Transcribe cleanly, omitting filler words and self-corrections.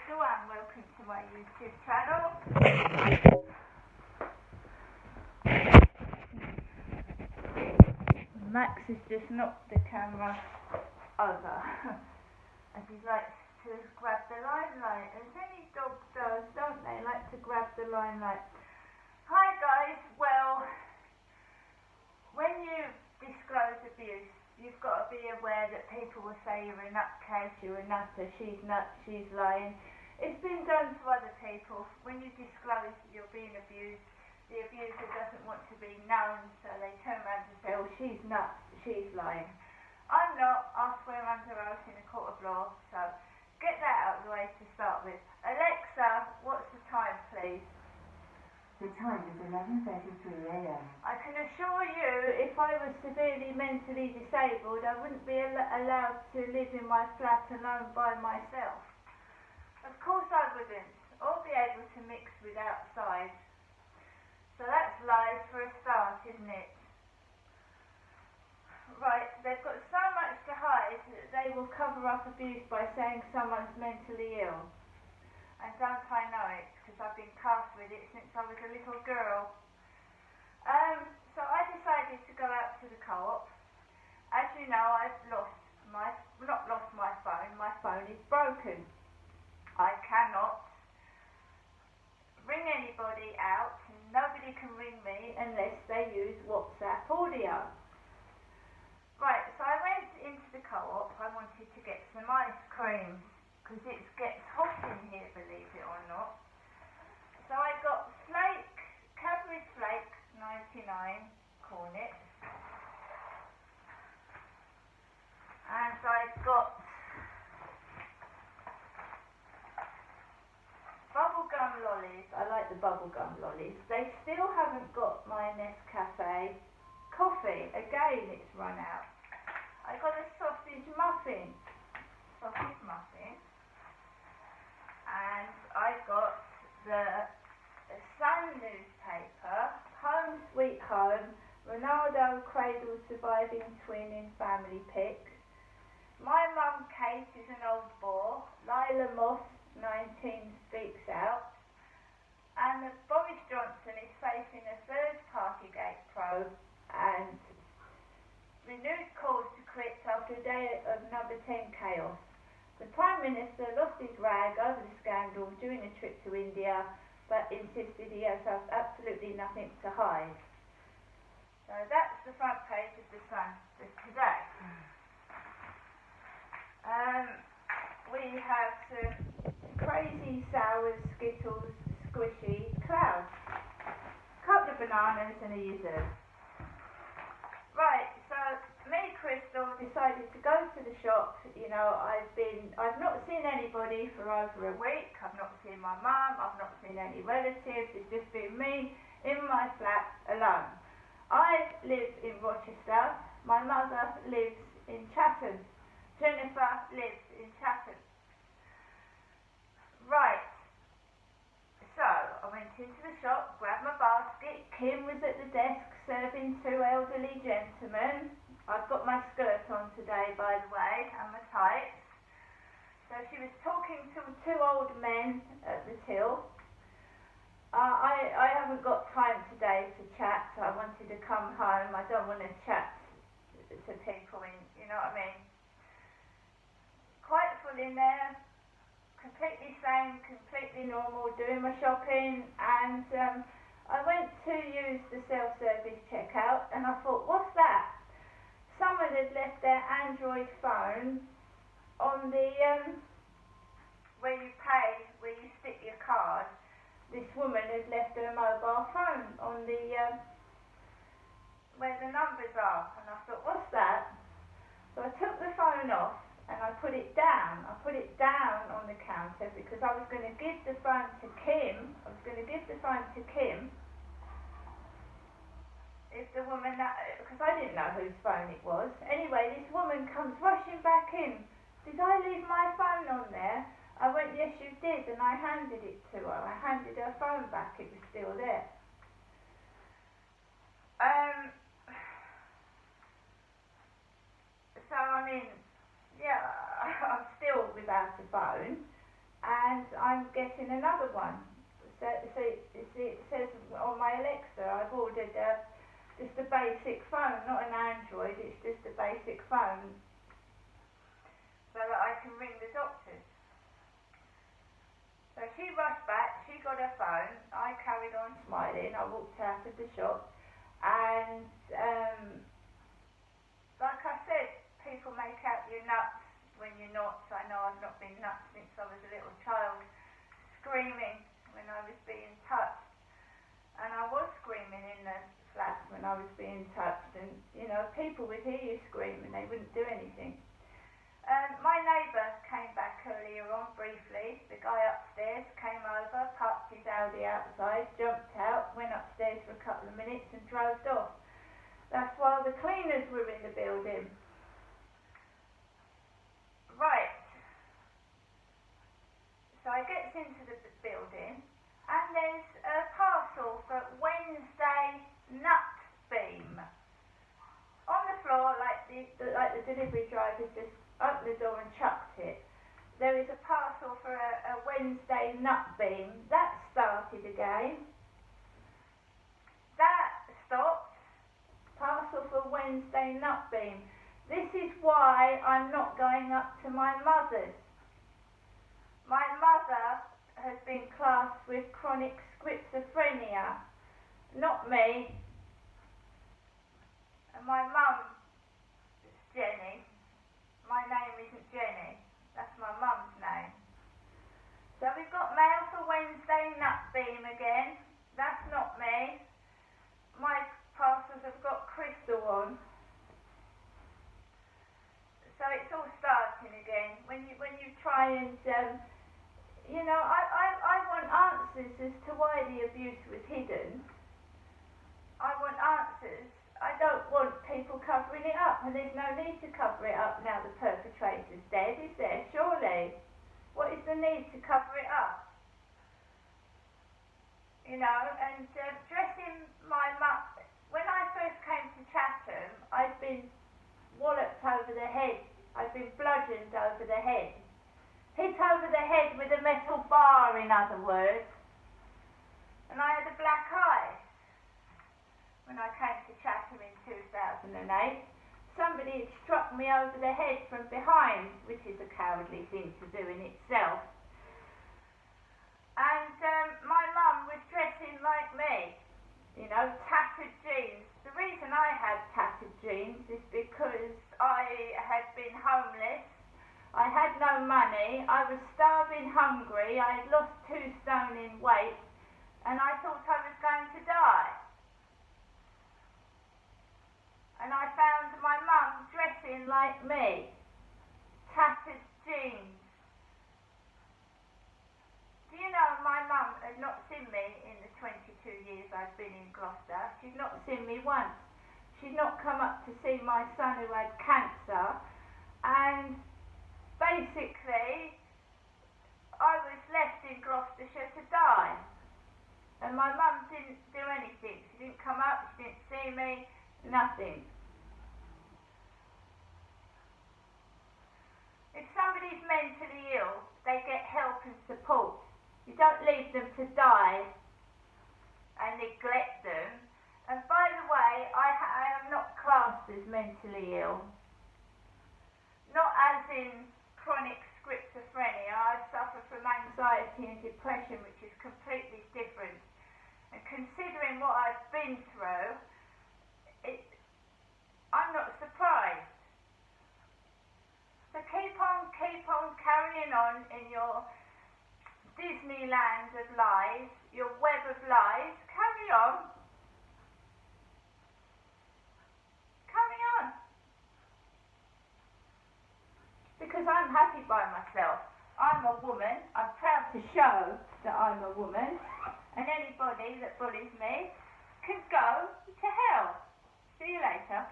Crystal and welcome to my YouTube channel. Max has just knocked the camera over as he likes to grab the limelight, as any dog does, don't they? Like to grab the limelight. Hi guys, well, when you disclose abuse, you've got to be aware that people will say you're a nutcase, you're a nutter, she's nuts, she's lying. It's been done to other people. When you disclose you're being abused, the abuser doesn't want to be known, so they turn around and say, oh, she's nuts, she's lying. I'm not. I'll swear under oath in a court of law, so get that out of the way to start with. Alexa, what's the time, please? The time is 11:33 a.m. I can assure you, if I was severely mentally disabled, I wouldn't be allowed to live in my flat alone by myself. Of course I wouldn't, or be able to mix with outside. So that's lies for a start, isn't it? Right, they've got so much to hide that they will cover up abuse by saying someone's mentally ill. And don't I know it, because I've been cast with it since I was a little girl. So I decided to go out to the CoOp. As you know, I've not lost my phone is broken. I cannot ring anybody out, and nobody can ring me unless they use WhatsApp audio. Right, so I went into the CoOp. I wanted to get some ice cream, because it gets hot in here, believe it or not. So I got Cadbury Flakes 99 cornets, and I got bubblegum lollies. I like the bubblegum lollies. They still haven't got my Nescafe coffee. Again, it's run out. I got a sausage muffin. And I got the Sun newspaper, Home Sweet Home, Ronaldo Cradle Surviving Twin in Family Pic. My Mum Kate is an old bore. Lila Moss 19 speaks out. And Boris Johnson is facing a third Partygate probe and renewed calls to quit after a day of number 10 chaos. The Prime Minister lost his rag over the scandal during a trip to India, but insisted he has absolutely nothing to hide. So that's the front page of the Sun today. We have some crazy, sour, Skittles, squishy clouds. A couple of bananas and a yuzu. Right, so me, Crystal, decided to go to the shop. You know, I've not seen anybody for over a week. I've not seen my mum, I've not seen any relatives. It's just been me in my flat alone. I live in Rochester. My mother lives in Chatham. Jennifer lives in Chatham. Right, so I went into the shop, grabbed my basket. Kim was at the desk serving two elderly gentlemen. I've got my skirt on today, by the way, and my tights. So she was talking to two old men at the till. I haven't got time today to chat. I wanted to come home. I don't want to chat to people you know what I mean. Quite full in there, completely sane, completely normal, doing my shopping, and I went to use the self-service checkout, and I thought, what's that? Someone had left their Android phone on the, where you pay, where you stick your card. This woman had left her mobile phone on the, where the numbers are, and I thought, what's that? So I took the phone off, and I put it down. I put it down on the counter because I was going to give the phone to Kim. If the woman, because I didn't know whose phone it was. Anyway, this woman comes rushing back in. Did I leave my phone on there? I went, yes you did, and I handed it to her. I handed her phone back, it was still there. So I mean, yeah, I'm still without a phone. and I'm getting another one. So it says on my Alexa I've ordered just a basic phone, not an Android, it's just a basic phone, so that I can ring the doctors. So she rushed back, she got her phone, I carried on smiling, I walked out of the shop, and like I said, people make out you're nuts when you're not. I know I've not been nuts since I was a little child, screaming when I was being touched, and I was screaming in the flat when I was being touched, and you know, people would hear you scream and they wouldn't do anything. My neighbour came back earlier on briefly. The guy upstairs came over, parked his Audi outside, jumped out, went upstairs for a couple of minutes and drove off. That's while the cleaners were in the building. Right. So I get into the building and there's a parcel for Wednesday nut beam. On the floor, like the delivery driver just opened the door and chucked it. There is a parcel for a Wednesday nut beam. That started again. That stopped. Parcel for Wednesday nut beam. This is why I'm not going up to my mother's. My mother has been classed with chronic schizophrenia, not me. And my mum is Jenny. My name isn't Jenny, that's my mum's name. So we've got mail for Wednesday nut beam again. That's not me. My parcels have got crystal on. So it's all starting again. When you try and, you know, I want answers as to why the abuse was hidden. I want answers. I don't want people covering it up, and there's no need to cover it up now the perpetrator's dead, is there? Surely. What is the need to cover it up? You know, and dressing my mum. When I first came to Chatham, I'd been walloped over the head. I'd been bludgeoned over the head. Hit over the head with a metal bar, in other words. And I had a black eye. When I came to Chatham in 2008, somebody had struck me over the head from behind, which is a cowardly thing to do in itself. And my mum was dressing like me, you know, tattered jeans. The reason I had tattered jeans is because I had been homeless, I had no money, I was starving hungry, I had lost 2 stone in weight, and I thought I was going to die. And I found my mum dressing like me, tattered jeans. Do you know my mum had not seen me in the 22 years I've been in Gloucester? She'd not seen me once. She'd not come up to see my son who had cancer, and basically I was left in Gloucestershire to die. And my mum didn't do anything. She didn't come up, she didn't see me, nothing. If somebody's mentally ill, they get help and support. You don't leave them to die and neglect them. And by the way, I am not classed as mentally ill. Not as in chronic schizophrenia. I suffer from anxiety and depression, which is completely different. And considering what I've been through, I'm not surprised. So keep on carrying on in your Disneyland of lies, your web of lies. Carry on. Carry on. Because I'm happy by myself. I'm a woman. I'm proud to show that I'm a woman. And anybody that bullies me can go to hell. See you later.